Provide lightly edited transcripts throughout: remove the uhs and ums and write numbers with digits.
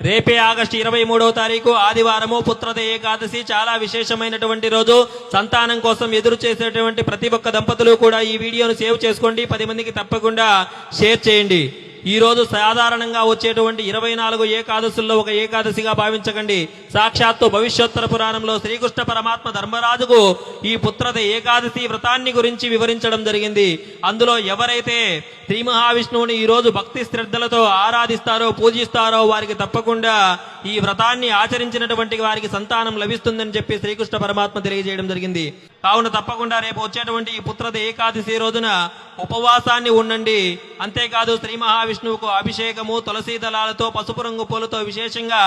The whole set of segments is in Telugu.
రేపే ఆగస్టు 23వ తారీఖు ఆదివారము పుత్రద ఏకాదశి. చాలా విశేషమైనటువంటి రోజు. సంతానం కోసం ఎదురు చేసేటువంటి ప్రతి ఒక్క దంపతులు కూడా ఈ వీడియోను సేవ్ చేసుకోండి. 10 మందికి తప్పకుండా షేర్ చేయండి. ఈ రోజు సాధారణంగా వచ్చేటువంటి 24 ఏకాదశుల్లో ఒక ఏకాదశిగా భావించకండి. సాక్షాత్తు భవిష్యోత్తర పురాణంలో శ్రీకృష్ణ పరమాత్మ ధర్మరాజుకు ఈ పుత్రద ఏకాదశి వ్రతాన్ని గురించి వివరించడం జరిగింది. అందులో ఎవరైతే శ్రీ మహావిష్ణువుని ఈ రోజు భక్తి శ్రద్ధలతో ఆరాధిస్తారో పూజిస్తారో వారికి తప్పకుండా ఈ వ్రతాన్ని ఆచరించినటువంటి వారికి సంతానం లభిస్తుందని చెప్పి శ్రీకృష్ణ పరమాత్మ తెలియజేయడం జరిగింది. కావున తప్పకుండా రేపు వచ్చేటువంటి ఈ పుత్రద ఏకాదశి రోజున ఉపవాసాన్ని ఉండండి. అంతేకాదు శ్రీ మహావిష్ణువుకు అభిషేకము తులసీ దళాలతో పసుపు రంగు పూలతో విశేషంగా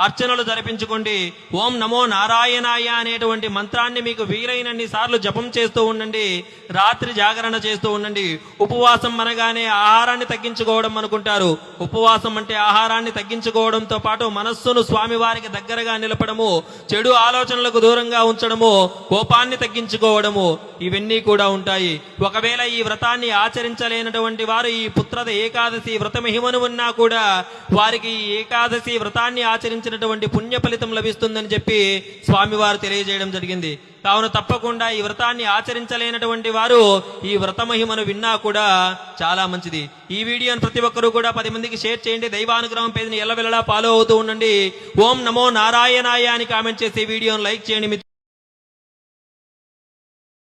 అర్చనలు జరిపించుకోండి. ఓం నమో నారాయణాయ అనేటువంటి మంత్రాన్ని మీకు వీలైనన్ని సార్లు జపం చేస్తూ ఉండండి. రాత్రి జాగరణ చేస్తూ ఉండండి. ఉపవాసం అనగానే ఆహారాన్ని తగ్గించుకోవడం అనుకుంటారు. ఉపవాసం అంటే ఆహారాన్ని తగ్గించుకోవడంతో పాటు మనస్సును స్వామివారికి దగ్గరగా నిలపడము, చెడు ఆలోచనలకు దూరంగా ఉంచడము, కోపాన్ని తగ్గించుకోవడము, ఇవన్నీ కూడా ఉంటాయి. ఒకవేళ ఈ వ్రతాన్ని ఆచరించలేనటువంటి వారు ఈ పుత్రద ఏకాదశి వ్రత మహిమను ఉన్నా కూడా వారికి ఈ ఏకాదశి వ్రతాన్ని ఆచరించినటువంటి పుణ్య ఫలితం లభిస్తుందని చెప్పి స్వామివారు తెలియజేయడం జరిగింది. కావున తప్పకుండా ఈ వ్రతాన్ని ఆచరించలేనటువంటి వారు ఈ వ్రత మహిమను విన్నా కూడా చాలా మంచిది. ఈ వీడియోను ప్రతి ఒక్కరూ కూడా 10 మందికి షేర్ చేయండి. దైవానుగ్రహం పేజీని ఎల్లవెల్లలా ఫాలో అవుతూ ఉండండి. ఓం నమో నారాయణాయ అని కామెంట్ చేసి వీడియోను లైక్ చేయండి.